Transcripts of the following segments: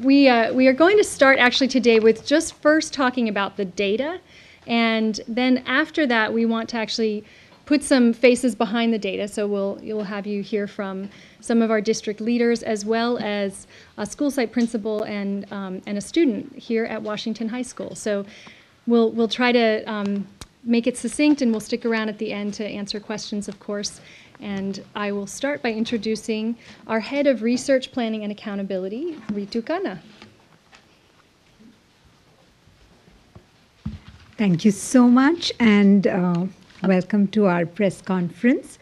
We are going to start actually today with just first talking about the data, and then after that we want to actually put some faces behind the data. So you'll have you hear from some of our district leaders as well as a school site principal and a student here at Washington High School. So we'll try to make it succinct, and we'll stick around at the end to answer questions, of course. And I will start by introducing our Head of Research Planning and Accountability, Ritu Khanna. Thank you so much, and welcome to our press conference.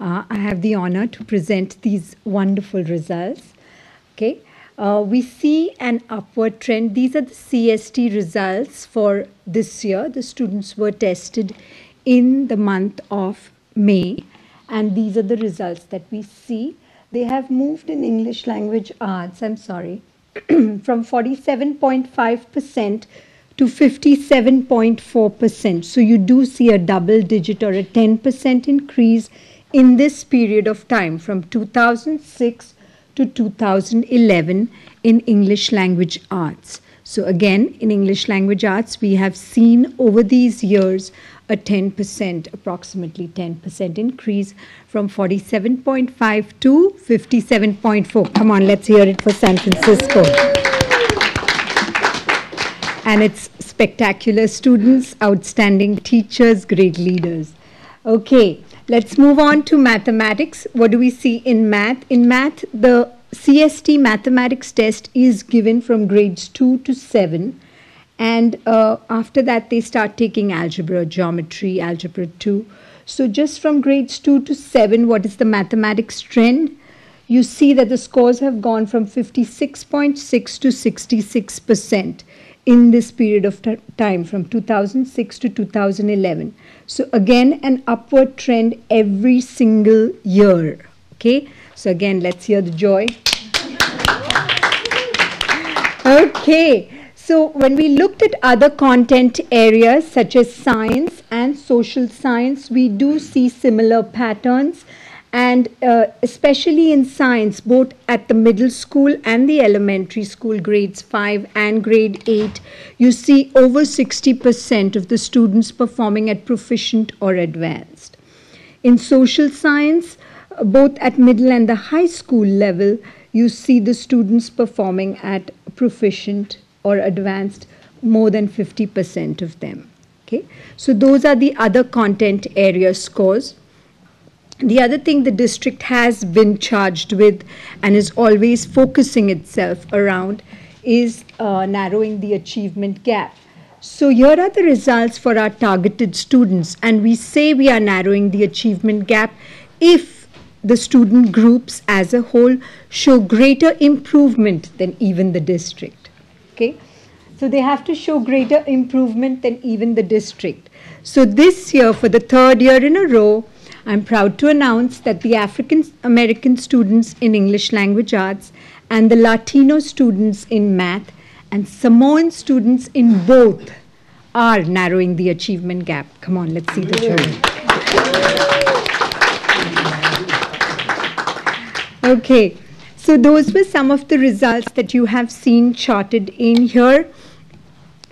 I have the honor to present these wonderful results. Okay, we see an upward trend. These are the CST results for this year. The students were tested in the month of May. And these are the results that we see. They have moved in English language arts, from 47.5% to 57.4%. So you do see a double digit or a 10% increase in this period of time from 2006 to 2011 in English language arts. So again, in English language arts, we have seen over these years a 10%, approximately 10% increase from 47.5 to 57.4. Come on, let's hear it for San Francisco. And it's spectacular students, outstanding teachers, great leaders. Okay, let's move on to mathematics. What do we see in math? In math, the CST mathematics test is given from grades 2 to 7. And after that, they start taking algebra, geometry, algebra 2. So just from grades 2 to 7, what is the mathematics trend? You see that the scores have gone from 56.6 to 66% in this period of time from 2006 to 2011. So again, an upward trend every single year. Okay, so again, let's hear the joy. Okay. So when we looked at other content areas such as science and social science, we do see similar patterns, and especially in science, both at the middle school and the elementary school, grades 5 and grade 8, you see over 60% of the students performing at proficient or advanced. In social science, both at middle and the high school level, you see the students performing at proficient or advanced, more than 50% of them. Okay, so those are the other content area scores. The other thing the district has been charged with and is always focusing itself around is narrowing the achievement gap. So here are the results for our targeted students, and we say we are narrowing the achievement gap if the student groups as a whole show greater improvement than even the district. Okay, so they have to show greater improvement than even the district. So this year, for the third year in a row, I'm proud to announce that the African American students in English language arts and the Latino students in math and Samoan students in both are narrowing the achievement gap. Come on, let's see the children. Okay. So those were some of the results that you have seen charted in here.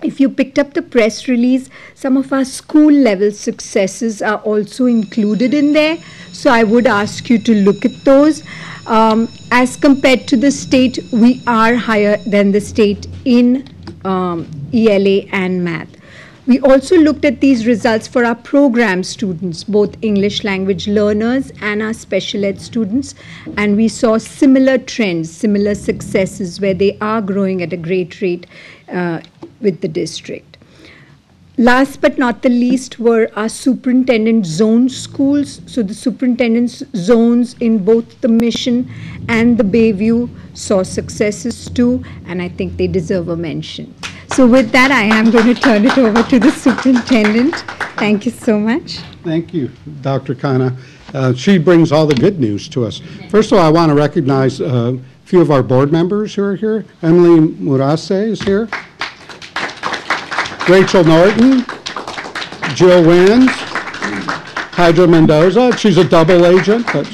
If you picked up the press release, some of our school level successes are also included in there. So I would ask you to look at those. As compared to the state, we are higher than the state in ELA and math. We also looked at these results for our program students, both English language learners and our special ed students, and we saw similar trends, similar successes where they are growing at a great rate with the district. Last but not the least were our superintendent zone schools. So the superintendent zones in both the Mission and the Bayview saw successes too, and I think they deserve a mention. So with that, I am going to turn it over to the superintendent. Thank you so much. Thank you, Dr. Khanna. She brings all the good news to us. First of all, I want to recognize a few of our board members who are here. Emily Murase is here. Rachel Norton, Jill Wins, Hydra Mendoza. She's a double agent, but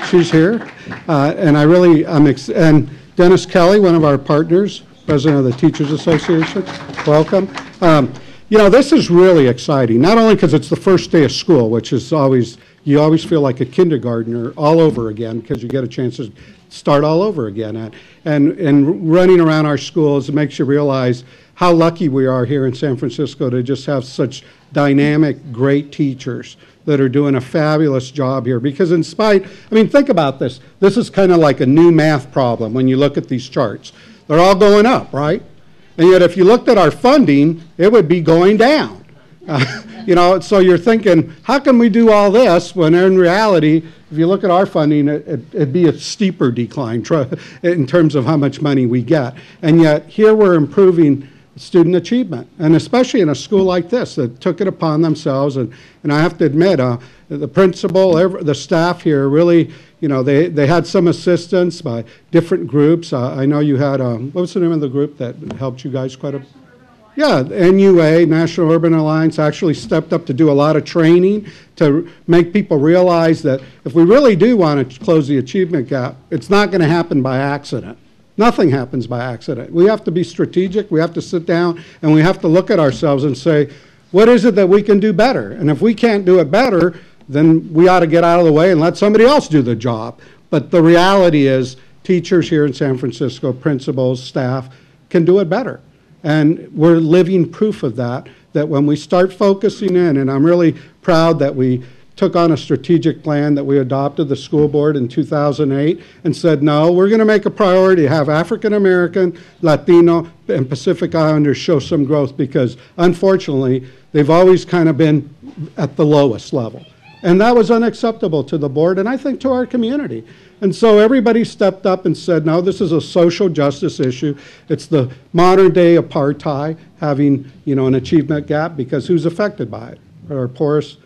she's here. And I really, and Dennis Kelly, one of our partners, president of the Teachers Association. Welcome. This is really exciting, not only because it's the first day of school, which is you always feel like a kindergartner all over again because you get a chance to start all over again. And running around our schools makes you realize how lucky we are here in San Francisco to just have such dynamic, great teachers that are doing a fabulous job here. Because think about this. This is kind of like a new math problem when you look at these charts. They're all going up, right? And yet if you looked at our funding, it would be going down. So you're thinking, how can we do all this when in reality, if you look at our funding, it'd be a steeper decline in terms of how much money we get. And yet here we're improving student achievement, and especially in a school like this that took it upon themselves. And I have to admit, the principal, the staff here really, they had some assistance by different groups. I know you had, what was the name of the group that helped you guys quite a bit? Yeah, NUA, National Urban Alliance, actually stepped up to do a lot of training to make people realize that if we really do want to close the achievement gap, it's not going to happen by accident. Nothing happens by accident. We have to be strategic. We have to sit down and we have to look at ourselves and say, what is it that we can do better? And if we can't do it better, then we ought to get out of the way and let somebody else do the job. But the reality is teachers here in San Francisco, principals, staff, can do it better. And we're living proof of that when we start focusing in, and I'm really proud that we took on a strategic plan that we adopted the school board in 2008 and said, no, we're going to make a priority to have African American, Latino, and Pacific Islanders show some growth because unfortunately they've always kind of been at the lowest level. And that was unacceptable to the board and I think to our community. And so everybody stepped up and said, no, this is a social justice issue. It's the modern day apartheid having, an achievement gap because who's affected by it? Our poorest,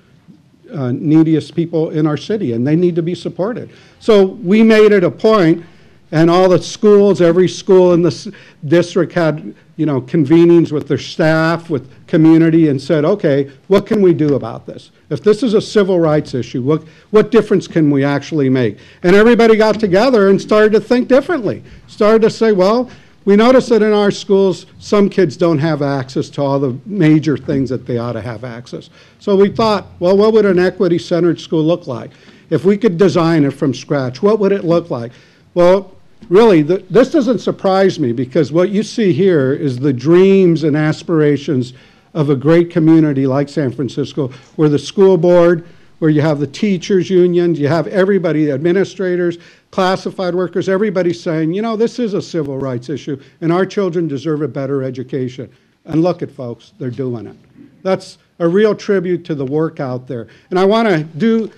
neediest people in our city, and they need to be supported. So we made it a point, and all the schools, every school in the district had, convenings with their staff, with community, and said, okay, what can we do about this? If this is a civil rights issue, what difference can we actually make? And everybody got together and started to think differently, started to say, well, we noticed that in our schools, some kids don't have access to all the major things that they ought to have access. So we thought, well, what would an equity-centered school look like? If we could design it from scratch, what would it look like? Well, really, this doesn't surprise me because what you see here is the dreams and aspirations of a great community like San Francisco, where the school board, where you have the teachers unions, you have everybody, administrators, classified workers, everybody saying, this is a civil rights issue and our children deserve a better education. And look at folks, they're doing it. That's a real tribute to the work out there. And I want to do,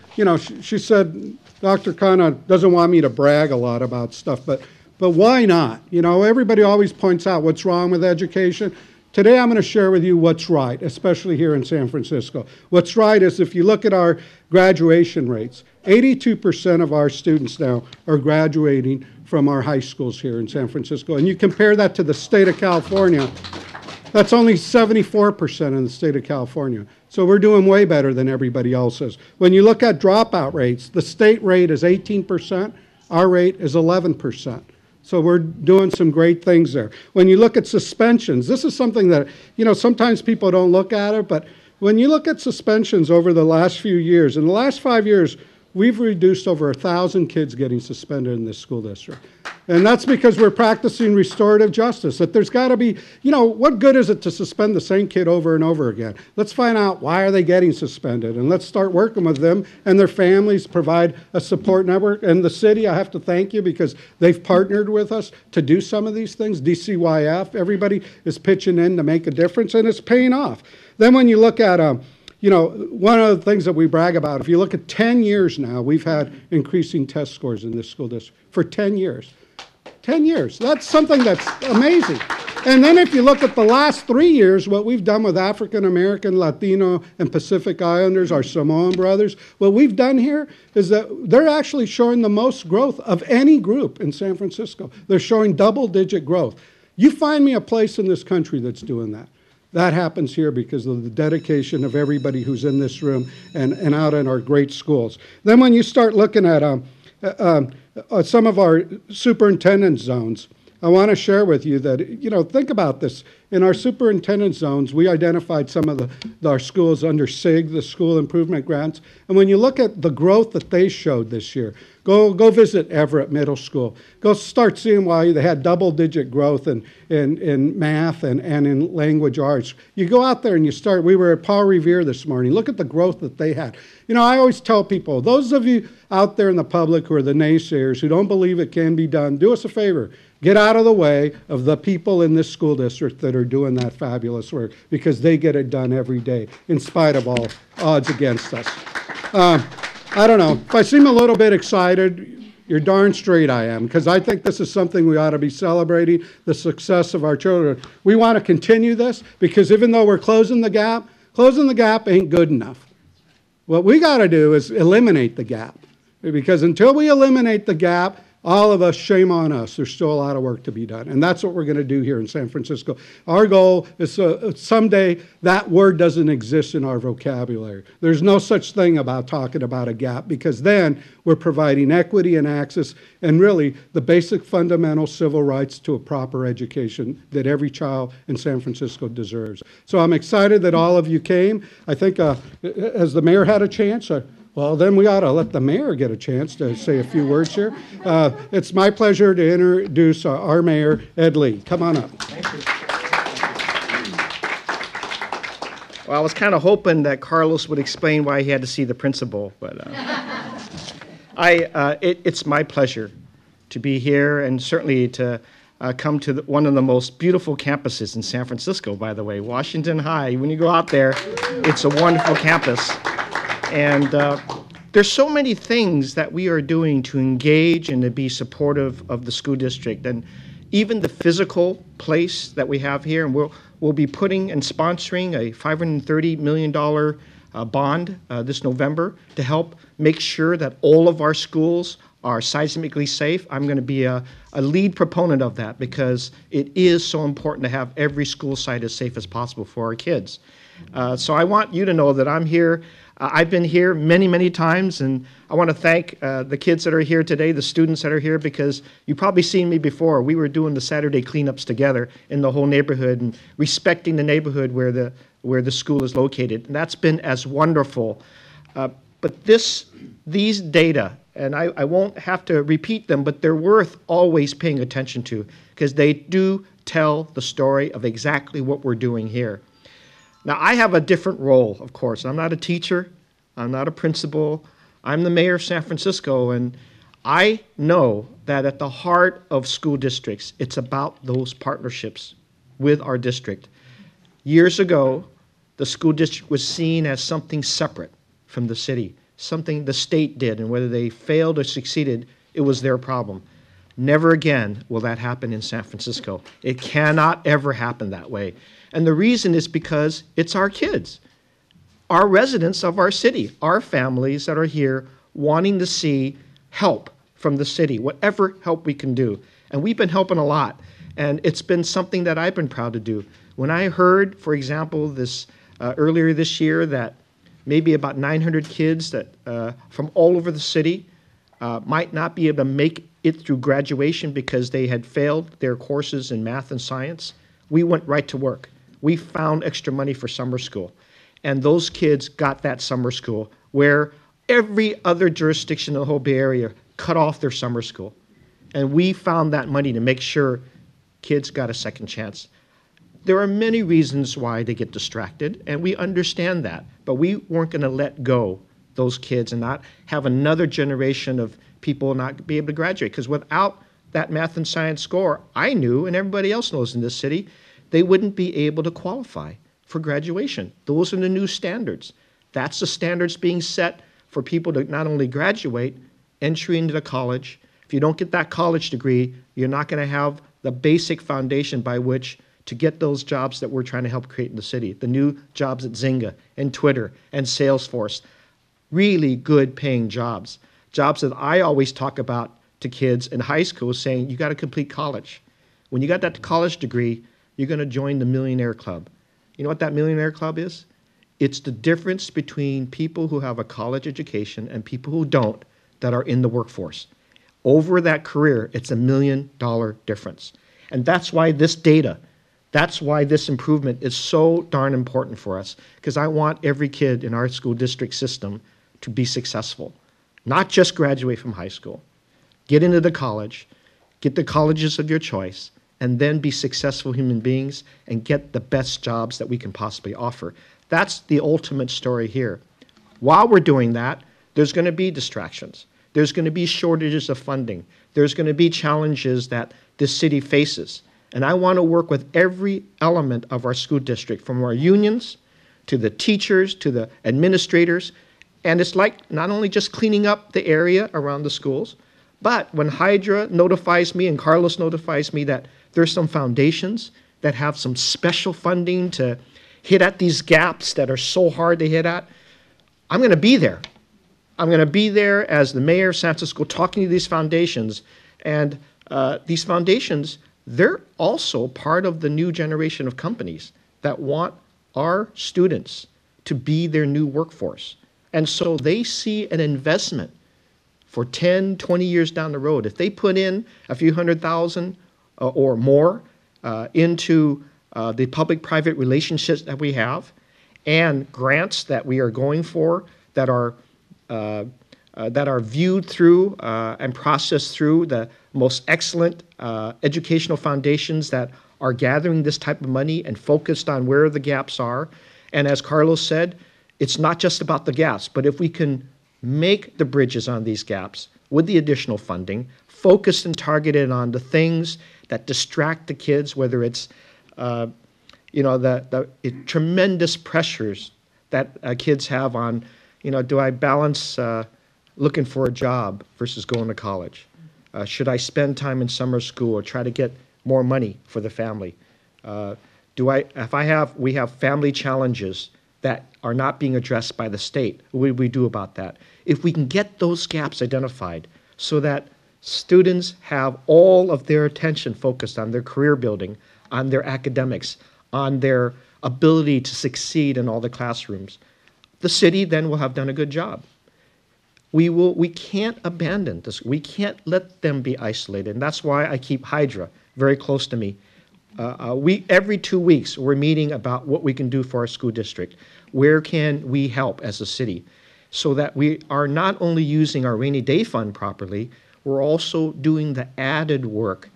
she said, Dr. Khanna doesn't want me to brag a lot about stuff, but why not? Everybody always points out what's wrong with education. Today I'm going to share with you what's right, especially here in San Francisco. What's right is if you look at our graduation rates, 82% of our students now are graduating from our high schools here in San Francisco. And you compare that to the state of California, that's only 74% in the state of California. So we're doing way better than everybody else is. When you look at dropout rates, the state rate is 18%, our rate is 11%. So we're doing some great things there. When you look at suspensions, this is something that, sometimes people don't look at it, but when you look at suspensions over the last few years, in the last 5 years, we've reduced over 1,000 kids getting suspended in this school district. And that's because we're practicing restorative justice, that there's got to be, what good is it to suspend the same kid over and over again? Let's find out why are they getting suspended, and let's start working with them and their families, provide a support network. And the city, I have to thank you because they've partnered with us to do some of these things. DCYF, everybody is pitching in to make a difference, and it's paying off. Then when you look at one of the things that we brag about, if you look at 10 years now, we've had increasing test scores in this school district for 10 years. 10 years. That's something that's amazing. And then if you look at the last 3 years, what we've done with African American, Latino, and Pacific Islanders, our Samoan brothers, what we've done here is that they're actually showing the most growth of any group in San Francisco. They're showing double-digit growth. You find me a place in this country that's doing that. That happens here because of the dedication of everybody who's in this room and out in our great schools. Then when you start looking at some of our superintendent zones. I want to share with you that, think about this. In our superintendent zones, we identified some of our schools under SIG, the School Improvement Grants. And when you look at the growth that they showed this year, go visit Everett Middle School. Go start seeing why they had double-digit growth in math and in language arts. You go out there and we were at Paul Revere this morning. Look at the growth that they had. I always tell people, those of you out there in the public who are the naysayers, who don't believe it can be done, do us a favor. Get out of the way of the people in this school district that are doing that fabulous work, because they get it done every day in spite of all odds against us. I don't know. If I seem a little bit excited, you're darn straight I am, because I think this is something we ought to be celebrating, the success of our children. We want to continue this, because even though we're closing the gap ain't good enough. What we got to do is eliminate the gap, because until we eliminate the gap, all of us, shame on us. There's still a lot of work to be done. And that's what we're going to do here in San Francisco. Our goal is someday that word doesn't exist in our vocabulary. There's no such thing about talking about a gap, because then we're providing equity and access and really the basic fundamental civil rights to a proper education that every child in San Francisco deserves. So I'm excited that all of you came. I think, has the mayor had a chance? Well, then we ought to let the mayor get a chance to say a few words here. It's my pleasure to introduce our mayor, Ed Lee. Come on up. Thank you. Well, I was kind of hoping that Carlos would explain why he had to see the principal, but it's my pleasure to be here, and certainly to come to one of the most beautiful campuses in San Francisco, by the way, Washington High. When you go out there, it's a wonderful campus. And there's so many things that we are doing to engage and to be supportive of the school district, and even the physical place that we have here. And we'll be putting and sponsoring a $530 million bond this November to help make sure that all of our schools are seismically safe. I'm going to be a lead proponent of that, because it is so important to have every school site as safe as possible for our kids. So I want you to know that I'm here. I've been here many, many times, and I want to thank the kids that are here today, the students that are here, because you've probably seen me before. We were doing the Saturday cleanups together in the whole neighborhood and respecting the neighborhood where the school is located, and that's been as wonderful. But these data, and I won't have to repeat them, but they're worth always paying attention to, because they do tell the story of exactly what we're doing here. Now, I have a different role, of course. I'm not a teacher. I'm not a principal. I'm the mayor of San Francisco, and I know that at the heart of school districts, it's about those partnerships with our district. Years ago, the school district was seen as something separate from the city, something the state did, and whether they failed or succeeded, it was their problem. Never again will that happen in San Francisco. It cannot ever happen that way. And the reason is because it's our kids, our residents of our city, our families that are here wanting to see help from the city, whatever help we can do. And we've been helping a lot. And it's been something that I've been proud to do. When I heard, for example, earlier this year that maybe about 900 kids that from all over the city might not be able to make it through graduation because they had failed their courses in math and science, we went right to work. We found extra money for summer school. And those kids got that summer school where every other jurisdiction in the whole Bay Area cut off their summer school. And we found that money to make sure kids got a second chance. There are many reasons why they get distracted, and we understand that. But we weren't going to let go those kids and not have another generation of people not be able to graduate. Because without that math and science score, I knew, and everybody else knows in this city, they wouldn't be able to qualify for graduation. Those are the new standards. That's the standards being set for people to not only graduate, entry into the college. If you don't get that college degree, you're not going to have the basic foundation by which to get those jobs that we're trying to help create in the city. The new jobs at Zynga and Twitter and Salesforce. Really good paying jobs. Jobs that I always talk about to kids in high school, saying you got to complete college. When you got that college degree, you're going to join the Millionaire Club. You know what that Millionaire Club is? It's the difference between people who have a college education and people who don't that are in the workforce. over that career, it's $1 million difference. And that's why this data, that's why this improvement is so darn important for us, because I want every kid in our school district system to be successful, not just graduate from high school, get into the college, get the colleges of your choice, and then be successful human beings and get the best jobs that we can possibly offer. That's the ultimate story here. While we're doing that, there's going to be distractions. There's going to be shortages of funding. There's going to be challenges that this city faces. And I want to work with every element of our school district, from our unions to the teachers to the administrators. And it's like not only just cleaning up the area around the schools, but when Hydra notifies me and Carlos notifies me that there's some foundations that have some special funding to hit at these gaps that are so hard to hit at, I'm going to be there. I'm going to be there as the mayor of San Francisco talking to these foundations. And these foundations, they're also part of the new generation of companies that want our students to be their new workforce. And so they see an investment for 10, 20 years down the road. If they put in a few $100,000 or more into the public-private relationships that we have and grants that we are going for that are viewed through and processed through the most excellent educational foundations that are gathering this type of money and focused on where the gaps are. And as Carlos said, it's not just about the gaps, but if we can make the bridges on these gaps with the additional funding, focused and targeted on the things that distract the kids, whether it's the tremendous pressures that kids have on, do I balance looking for a job versus going to college? Should I spend time in summer school or try to get more money for the family? We have family challenges that are not being addressed by the state. What do we do about that? If we can get those gaps identified so that students have all of their attention focused on their career building, on their academics, on their ability to succeed in all the classrooms, the city then will have done a good job. We can't abandon this. We can't let them be isolated. And that's why I keep Hydra very close to me. Every 2 weeks, we're meeting about what we can do for our school district. Where can we help as a city? So that we are not only using our rainy day fund properly, we're also doing the added work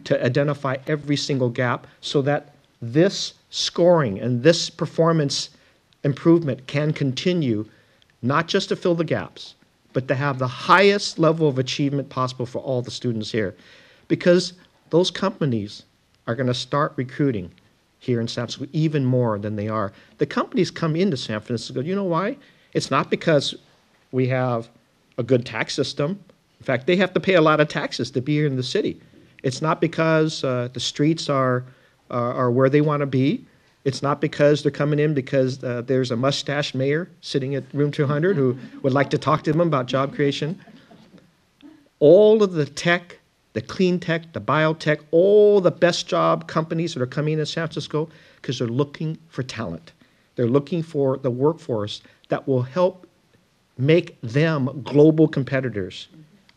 to identify every single gap so that this scoring and this performance improvement can continue, not just to fill the gaps, but to have the highest level of achievement possible for all the students here. Because those companies are going to start recruiting here in San Francisco even more than they are. The companies come into San Francisco. You know why? It's not because we have a good tax system. In fact, they have to pay a lot of taxes to be here in the city. It's not because the streets are where they want to be. It's not because they're coming in because there's a mustached mayor sitting at room 200 who would like to talk to them about job creation. All of the tech, the clean tech, the biotech, all the best job companies that are coming into San Francisco because they're looking for talent. They're looking for the workforce that will help make them global competitors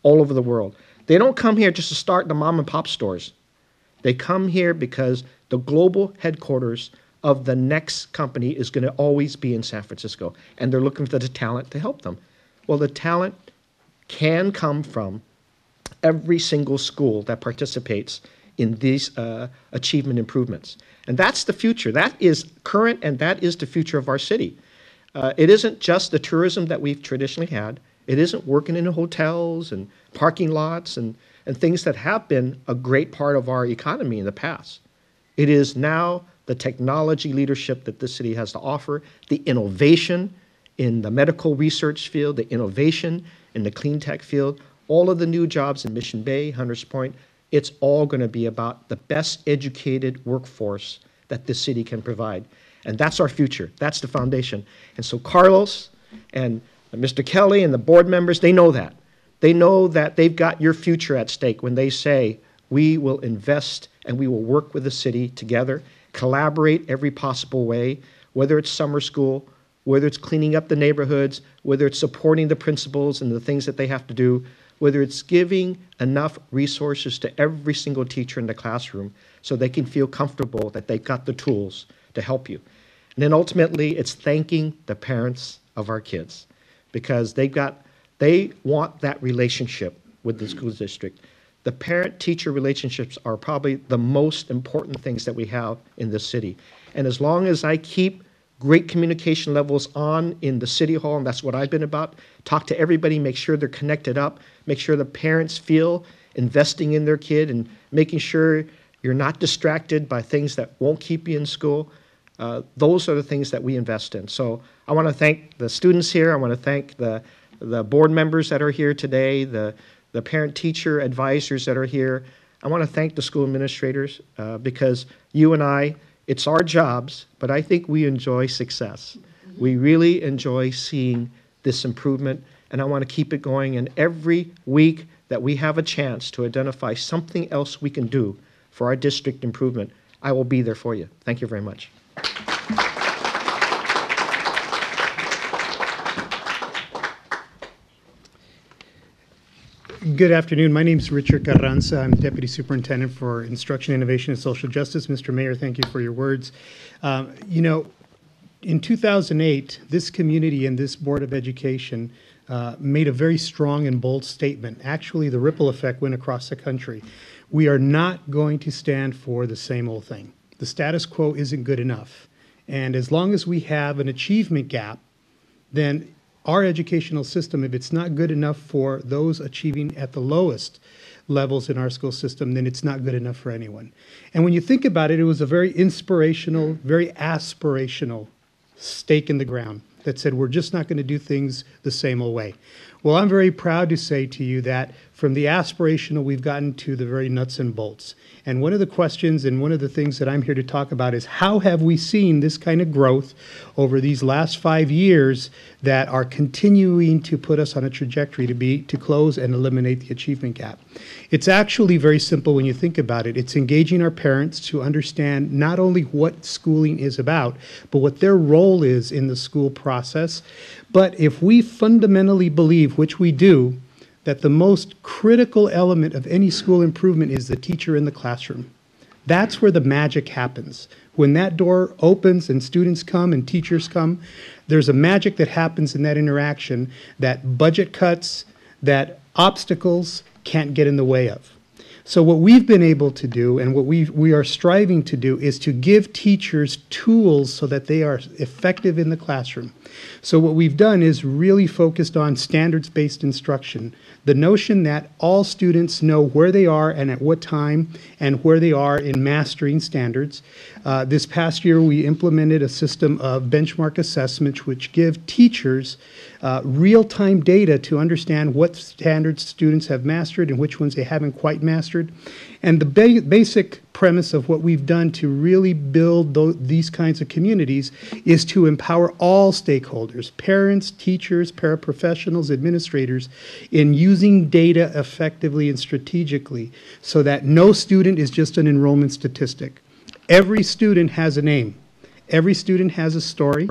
all over the world. They don't come here just to start the mom and pop stores. They come here because the global headquarters of the next company is going to always be in San Francisco, and they're looking for the talent to help them. Well, the talent can come from every single school that participates in these achievement improvements. And that's the future. That is current, and that is the future of our city. It isn't just the tourism that we've traditionally had. It isn't working in hotels and parking lots and things that have been a great part of our economy in the past. It is now the technology leadership that this city has to offer, the innovation in the medical research field, the innovation in the clean tech field, all of the new jobs in Mission Bay, Hunters Point. It's all going to be about the best educated workforce that this city can provide. And that's our future. That's the foundation. And so Carlos and Mr. Kelly and the board members, they know that. They know that they've got your future at stake when they say, we will invest and we will work with the city together, collaborate every possible way, whether it's summer school, whether it's cleaning up the neighborhoods, whether it's supporting the principals and the things that they have to do, whether it's giving enough resources to every single teacher in the classroom so they can feel comfortable that they've got the tools to help you. And then ultimately, it's thanking the parents of our kids because they want that relationship with the school district. The parent-teacher relationships are probably the most important things that we have in this city. And as long as I keep great communication levels on in the city hall, and that's what I've been about, talk to everybody, make sure they're connected up, make sure the parents feel investing in their kid and making sure you're not distracted by things that won't keep you in school. Those are the things that we invest in. So I want to thank the students here. I want to thank the board members that are here today, the parent-teacher advisors that are here. I want to thank the school administrators because you and I, it's our jobs, but I think we enjoy success. We really enjoy seeing this improvement, and I want to keep it going. And every week that we have a chance to identify something else we can do for our district improvement, I will be there for you. Thank you very much. Good afternoon. My name is Richard Carranza. I'm Deputy Superintendent for Instruction, Innovation, and Social Justice. Mr. Mayor, thank you for your words. You know, in 2008, this community and this Board of Education made a very strong and bold statement. Actually, the ripple effect went across the country. We are not going to stand for the same old thing. The status quo isn't good enough. And as long as we have an achievement gap, then our educational system, if it's not good enough for those achieving at the lowest levels in our school system, then it's not good enough for anyone. And when you think about it, it was a very inspirational, very aspirational stake in the ground that said, we're just not going to do things the same old way. Well, I'm very proud to say to you that from the aspirational, we've gotten to the very nuts and bolts. And one of the questions and one of the things that I'm here to talk about is how have we seen this kind of growth over these last 5 years that are continuing to put us on a trajectory to close and eliminate the achievement gap. It's actually very simple when you think about it. It's engaging our parents to understand not only what schooling is about, but what their role is in the school process. But if we fundamentally believe, which we do, that the most critical element of any school improvement is the teacher in the classroom. That's where the magic happens. When that door opens and students come and teachers come, there's a magic that happens in that interaction that budget cuts, that obstacles can't get in the way of. So what we've been able to do and what we are striving to do is to give teachers tools so that they are effective in the classroom. So what we've done is really focused on standards-based instruction. The notion that all students know where they are and at what time and where they are in mastering standards. This past year we implemented a system of benchmark assessments which give teachers real-time data to understand what standards students have mastered and which ones they haven't quite mastered. And the basic premise of what we've done to really build these kinds of communities is to empower all stakeholders, parents, teachers, paraprofessionals, administrators, in using data effectively and strategically so that no student is just an enrollment statistic. Every student has a name. Every student has a story.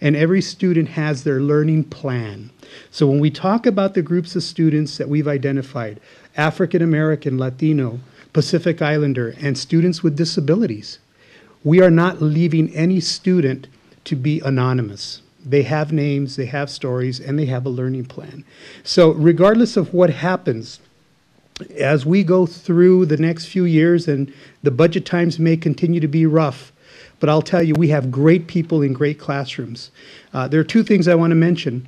And every student has their learning plan. So when we talk about the groups of students that we've identified, African American, Latino, Pacific Islander, and students with disabilities, we are not leaving any student to be anonymous. They have names, they have stories, and they have a learning plan. So regardless of what happens, as we go through the next few years, and the budget times may continue to be rough, but I'll tell you, we have great people in great classrooms. There are two things I want to mention.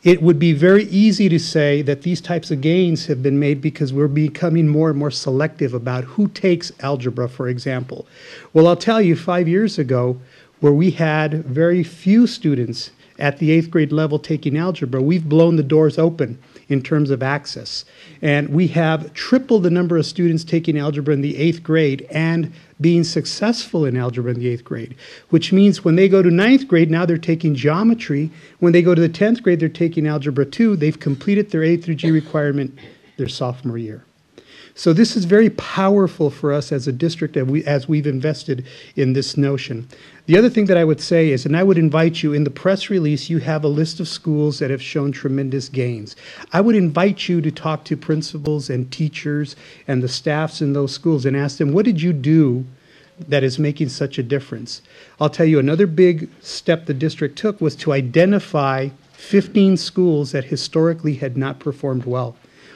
It would be very easy to say that these types of gains have been made because we're becoming more and more selective about who takes algebra, for example. Well, I'll tell you, 5 years ago, where we had very few students at the 8th grade level taking algebra, we've blown the doors open in terms of access. And we have tripled the number of students taking algebra in the 8th grade and being successful in algebra in the 8th grade, which means when they go to 9th grade, now they're taking geometry. When they go to the 10th grade, they're taking algebra 2. They've completed their A through G requirement their sophomore year. So this is very powerful for us as a district as we've invested in this notion. The other thing that I would say is, and I would invite you, in the press release, you have a list of schools that have shown tremendous gains. I would invite you to talk to principals and teachers and the staffs in those schools and ask them, what did you do that is making such a difference? I'll tell you, another big step the district took was to identify 15 schools that historically had not performed well.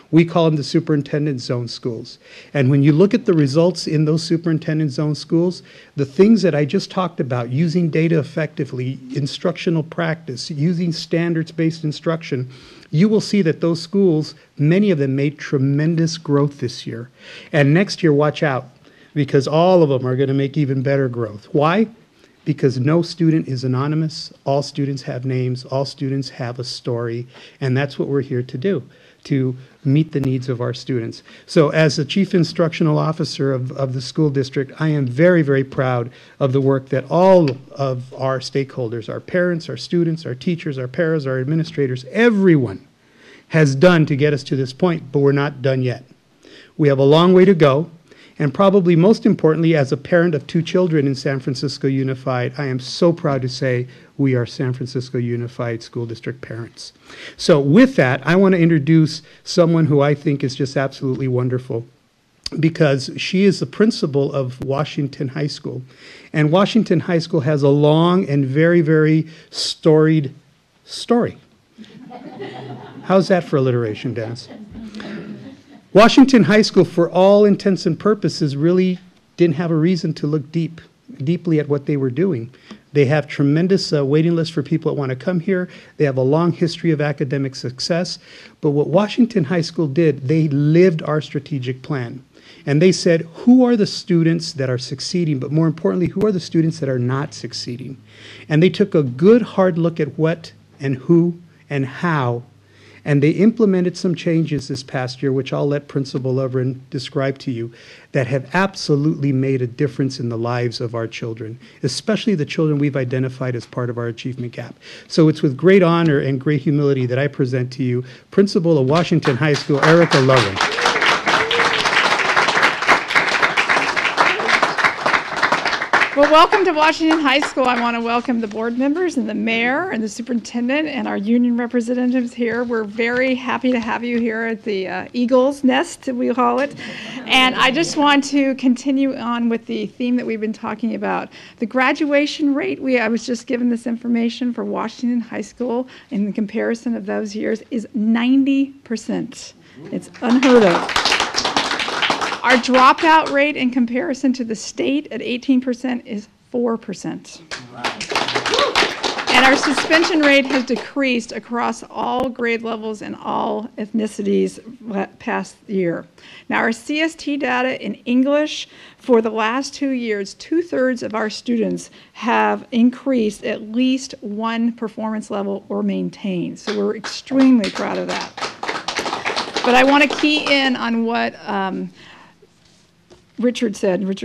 We call them the superintendent zone schools. And when you look at the results in those superintendent zone schools, the things that I just talked about, using data effectively, instructional practice, using standards-based instruction, you will see that those schools, many of them made tremendous growth this year. And next year, watch out, because all of them are going to make even better growth. Why? Because no student is anonymous. All students have names. All students have a story. And that's what we're here to do, to meet the needs of our students. So as the Chief Instructional Officer of the school district, I am very, very proud of the work that all of our stakeholders, our parents, our students, our teachers, our paras, our administrators, everyone has done to get us to this point, but we're not done yet. We have a long way to go. And probably most importantly, as a parent of 2 children in San Francisco Unified, I am so proud to say we are San Francisco Unified School District parents. So with that, I want to introduce someone who I think is just absolutely wonderful, because she is the principal of Washington High School. And Washington High School has a long and very, very storied story. How's that for alliteration, Dennis? Washington High School, for all intents and purposes, really didn't have a reason to look deeply at what they were doing. They have tremendous waiting lists for people that want to come here. They have a long history of academic success. But what Washington High School did, they lived our strategic plan. And they said, who are the students that are succeeding, but more importantly, who are the students that are not succeeding? And they took a good hard look at what and who and how. And they implemented some changes this past year, which I'll let Principal Lovren describe to you, that have absolutely made a difference in the lives of our children, especially the children we've identified as part of our achievement gap. So it's with great honor and great humility that I present to you Principal of Washington High School, Erica Lovren. Well, welcome to Washington High School. I want to welcome the board members and the mayor and the superintendent and our union representatives here. We're very happy to have you here at the Eagle's Nest, we call it. And I just want to continue on with the theme that we've been talking about. The graduation rate, I was just given this information for Washington High School in the comparison of those years, is 90%. It's unheard of. Our dropout rate in comparison to the state at 18% is 4%. And our suspension rate has decreased across all grade levels and all ethnicities past year. Now, our CST data in English for the last 2 years, 2/3 of our students have increased at least one performance level or maintained. So we're extremely proud of that. But I want to key in on what Richard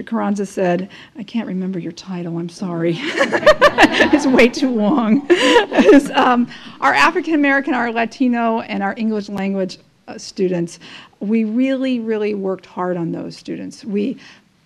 Carranza said. I can't remember your title, I'm sorry. It's way too long. Our African American, our Latino, and our English language students, we really, really worked hard on those students. We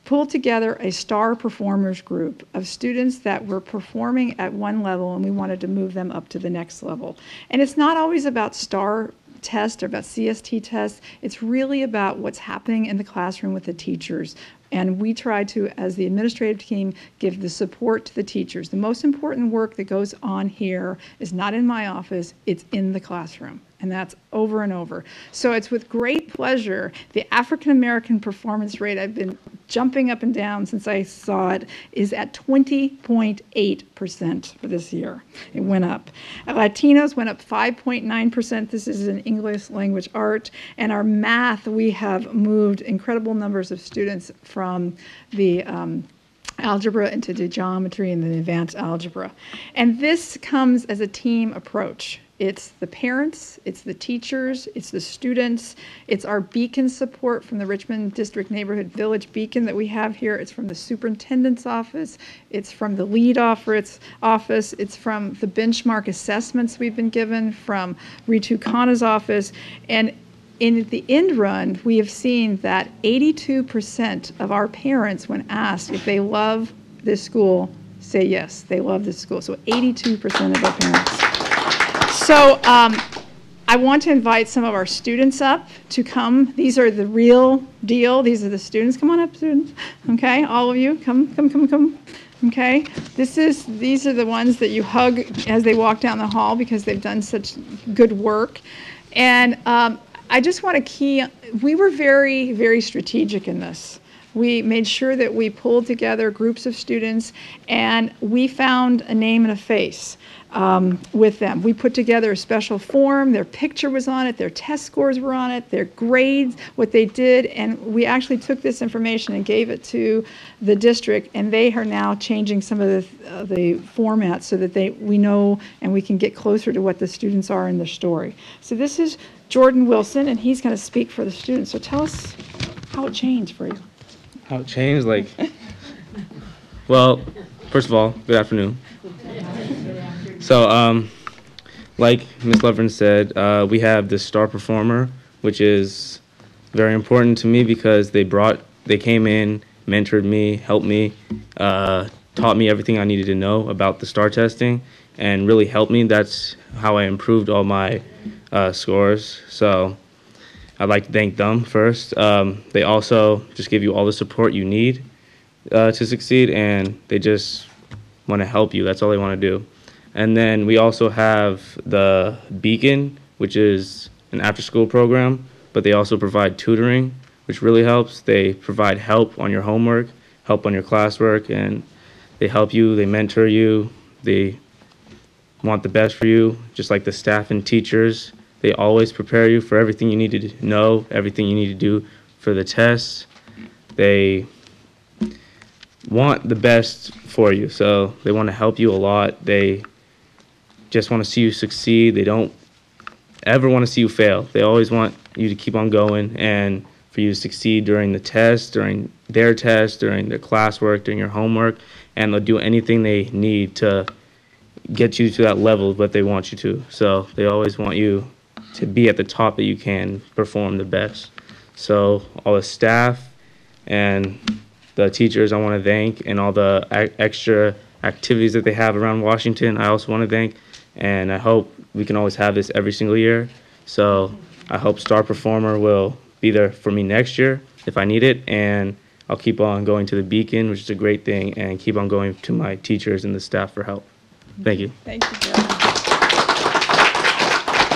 pulled together a star performers group of students that were performing at one level, and we wanted to move them up to the next level. And it's not always about star test or about CST tests. It's really about what's happening in the classroom with the teachers. And we try to, as the administrative team, give the support to the teachers. The most important work that goes on here is not in my office, it's in the classroom. And that's over and over. So it's with great pleasure, the African American performance rate, I've been jumping up and down since I saw it, is at 20.8% for this year. It went up. Latinos went up 5.9%. This is in English language art. And our math, we have moved incredible numbers of students from the algebra into the geometry and the advanced algebra. And this comes as a team approach. It's the parents, it's the teachers, it's the students, it's our beacon support from the Richmond District Neighborhood Village Beacon that we have here. It's from the superintendent's office, it's from the lead office, it's from the benchmark assessments we've been given from Ritu Khanna's office. And in the end run, we have seen that 82% of our parents, when asked if they love this school, say yes, they love this school. So 82% of our parents. So I want to invite some of our students up to come. These are the real deal. These are the students. Come on up, students. Okay, all of you, come. Okay, these are the ones that you hug as they walk down the hall because they've done such good work. And I just want to we were very, very strategic in this. We made sure that we pulled together groups of students, and we found a name and a face with them. We put together a special form. Their picture was on it. Their test scores were on it. Their grades, what they did, and we actually took this information and gave it to the district, and they are now changing some of the formats so that we know and we can get closer to what the students are in their story. So this is Jordan Wilson, and he's going to speak for the students. So tell us how it changed for you. How it changed? Well, first of all, good afternoon. So, like Ms. Lovren said, we have the star performer, which is very important to me because they came in, mentored me, helped me, taught me everything I needed to know about the STAR testing, and really helped me. That's how I improved all my scores. So I'd like to thank them first. They also just give you all the support you need to succeed, and they just want to help you. That's all they want to do. And then we also have the Beacon, which is an after-school program, but they also provide tutoring, which really helps. They provide help on your homework, help on your classwork, and they help you, they mentor you, they want the best for you, just like the staff and teachers. They always prepare you for everything you need to know, everything you need to do for the tests. They want the best for you, so they want to help you a lot. They just want to see you succeed. They don't ever want to see you fail. They always want you to keep on going and for you to succeed during the test, during their test, during their classwork, during your homework, and they'll do anything they need to get you to that level that they want you to. So they always want you to be at the top that you can, perform the best. So all the staff and the teachers I want to thank, and all the extra activities that they have around Washington I also want to thank. And I hope we can always have this every single year. So I hope Star Performer will be there for me next year if I need it. And I'll keep on going to the Beacon, which is a great thing, and keep on going to my teachers and the staff for help. Thank you. Thank you, Joe.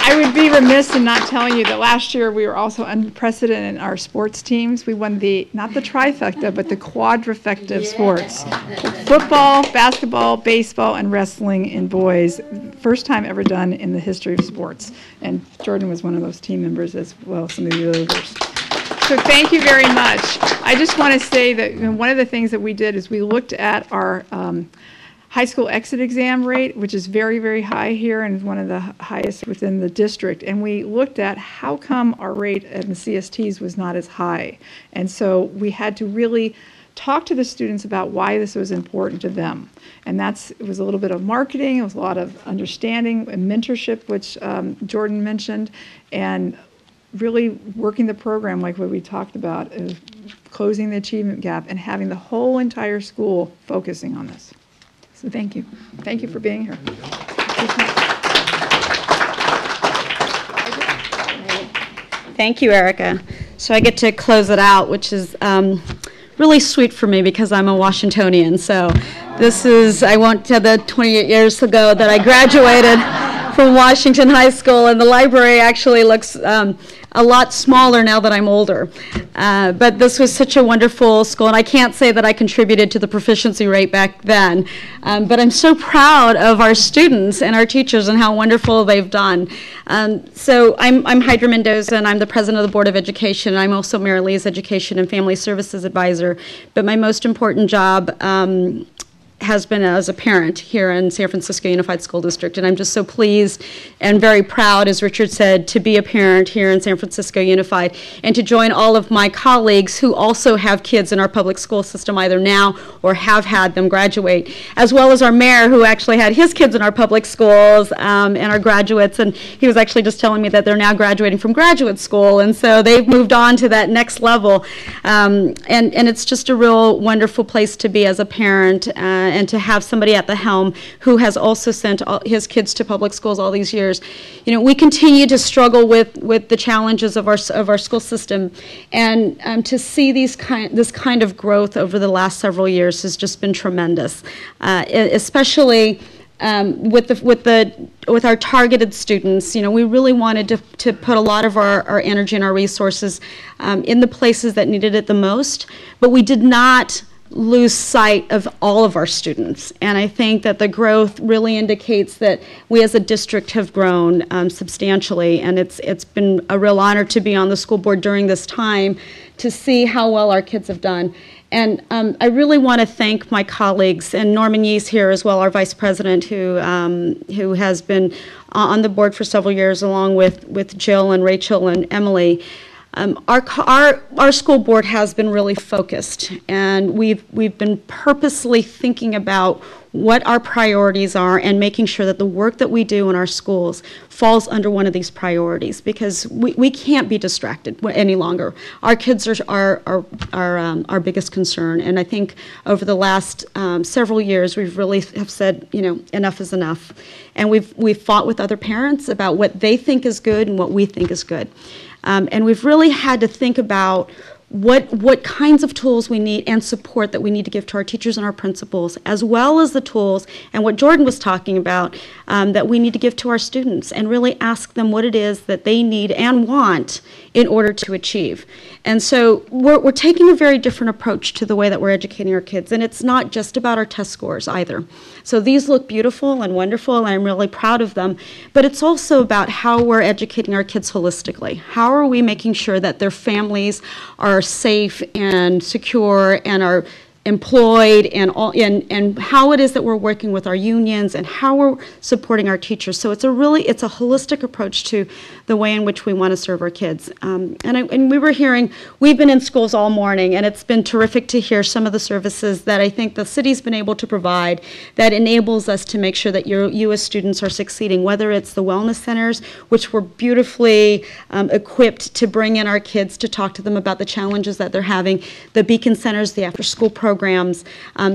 I would be remiss in not telling you that last year we were also unprecedented in our sports teams. We won not the trifecta, but the quadrifecta of sports. Football, basketball, baseball, and wrestling in boys. First time ever done in the history of sports. And Jordan was one of those team members as well as some of the others. So thank you very much. I just want to say that one of the things that we did is we looked at our high school exit exam rate, which is very, very high here and one of the highest within the district. And we looked at how come our rate in the CSTs was not as high. And so we had to really talk to the students about why this was important to them. And it was a little bit of marketing, it was a lot of understanding and mentorship, which Jordan mentioned, and really working the program like what we talked about, closing the achievement gap and having the whole entire school focusing on this. So thank you. Thank you for being here. Thank you, Erica. So I get to close it out, which is really sweet for me because I'm a Washingtonian. So I went to the 28 years ago that I graduated from Washington High School, and the library actually looks a lot smaller now that I'm older. But this was such a wonderful school, and I can't say that I contributed to the proficiency rate back then, but I'm so proud of our students and our teachers and how wonderful they've done. So I'm Hydra Mendoza, and I'm the president of the Board of Education. I'm also Mary Lee's Education and Family Services Advisor, but my most important job has been as a parent here in San Francisco Unified School District. And I'm just so pleased and very proud, as Richard said, to be a parent here in San Francisco Unified and to join all of my colleagues who also have kids in our public school system either now or have had them graduate, as well as our mayor who actually had his kids in our public schools and our graduates. And he was actually just telling me that they're now graduating from graduate school, and so they've moved on to that next level. And it's just a real wonderful place to be as a parent and to have somebody at the helm who has also sent his kids to public schools all these years. You know, we continue to struggle with the challenges of our school system, and to see this kind of growth over the last several years has just been tremendous, especially with our targeted students. You know, we really wanted to put a lot of our energy and our resources in the places that needed it the most, but we did not lose sight of all of our students. And I think that the growth really indicates that we as a district have grown substantially, and it's been a real honor to be on the school board during this time to see how well our kids have done. And I really want to thank my colleagues, and Norman Yee's here as well, our vice president, who has been on the board for several years, along with Jill and Rachel and Emily. Our school board has been really focused, and we've been purposely thinking about what our priorities are and making sure that the work that we do in our schools falls under one of these priorities, because we can't be distracted any longer. Our kids are our biggest concern, and I think over the last several years we've really have said, you know, enough is enough, and we've fought with other parents about what they think is good and what we think is good. And we've really had to think about what kinds of tools we need and support that we need to give to our teachers and our principals, as well as the tools and what Jordan was talking about that we need to give to our students, and really ask them what it is that they need and want in order to achieve. And so we're taking a very different approach to the way that we're educating our kids, and it's not just about our test scores either. So these look beautiful and wonderful, and I'm really proud of them, but it's also about how we're educating our kids holistically. How are we making sure that their families are safe and secure and are employed, and how it is that we're working with our unions and how we're supporting our teachers. So it's a holistic approach to the way in which we want to serve our kids. And we were hearing, we've been in schools all morning, and it's been terrific to hear some of the services that I think the city's been able to provide that enables us to make sure that you as students are succeeding, whether it's the wellness centers, which were beautifully equipped to bring in our kids to talk to them about the challenges that they're having, the Beacon centers, the after-school programs.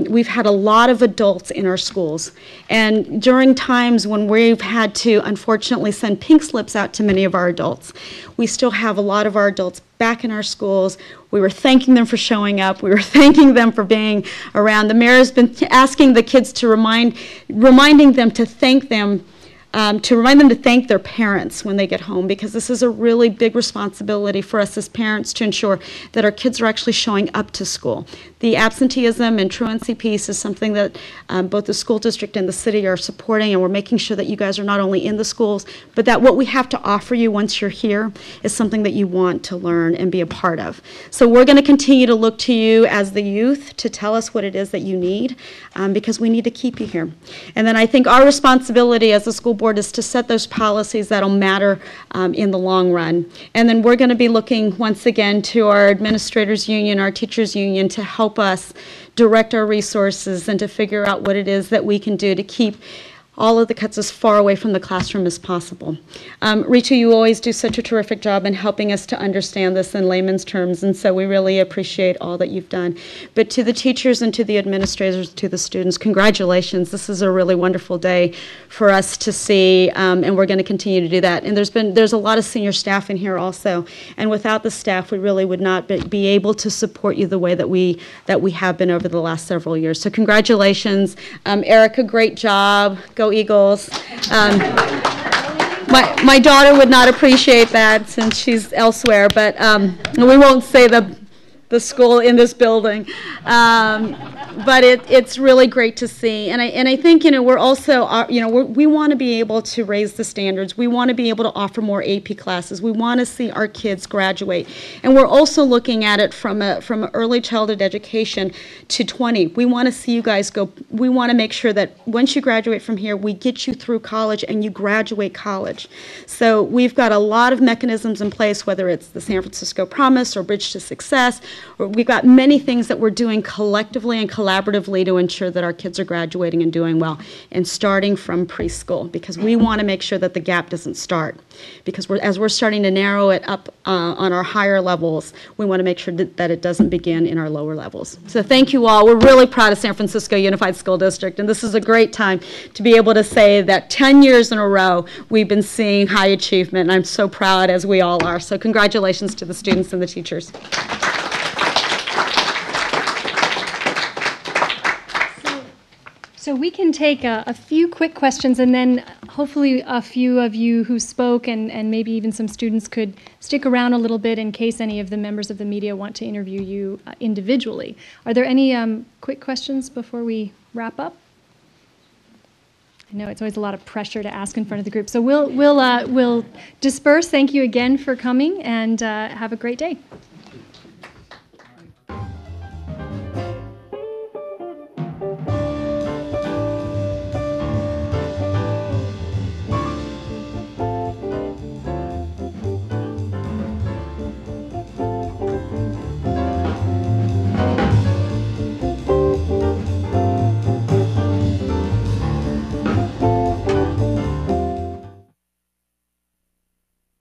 We've had a lot of adults in our schools, and during times when we've had to unfortunately send pink slips out to many of our adults, we still have a lot of our adults back in our schools. We were thanking them for showing up. We were thanking them for being around. The mayor has been asking the kids to reminding them to thank them, to remind them to thank their parents when they get home, because this is a really big responsibility for us as parents to ensure that our kids are actually showing up to school. The absenteeism and truancy piece is something that both the school district and the city are supporting, and we're making sure that you guys are not only in the schools, but that what we have to offer you once you're here is something that you want to learn and be a part of. So we're going to continue to look to you as the youth to tell us what it is that you need, because we need to keep you here. And then I think our responsibility as a school board is to set those policies that'll matter in the long run. And then we're going to be looking once again to our administrators union, our teachers union, to help us direct our resources and to figure out what it is that we can do to keep all of the cuts as far away from the classroom as possible. Rita, you always do such a terrific job in helping us to understand this in layman's terms, and so we really appreciate all that you've done. But to the teachers and to the administrators, to the students, congratulations. This is a really wonderful day for us to see, and we're going to continue to do that. And there's a lot of senior staff in here also, and without the staff, we really would not be able to support you the way that we have been over the last several years. So congratulations. Erica, great job. Go Eagles. My daughter would not appreciate that since she's elsewhere, but we won't say the the school in this building. But it's really great to see. And I think, we're also, we want to be able to raise the standards. We want to be able to offer more AP classes. We want to see our kids graduate. And we're also looking at it from early childhood education to 20. We want to see you guys go. We want to make sure that once you graduate from here, we get you through college and you graduate college. So we've got a lot of mechanisms in place, whether it's the San Francisco Promise or Bridge to Success, or we've got many things that we're doing collectively and collaboratively to ensure that our kids are graduating and doing well, and starting from preschool, because we want to make sure that the gap doesn't start. Because as we're starting to narrow it up on our higher levels, we want to make sure that it doesn't begin in our lower levels. So thank you all. We're really proud of San Francisco Unified School District, and this is a great time to be able to say that 10 years in a row we've been seeing high achievement, and I'm so proud, as we all are. So congratulations to the students and the teachers. So we can take a few quick questions, and then hopefully a few of you who spoke and maybe even some students could stick around a little bit in case any of the members of the media want to interview you individually. Are there any quick questions before we wrap up? I know it's always a lot of pressure to ask in front of the group. So we'll disperse. Thank you again for coming, and have a great day.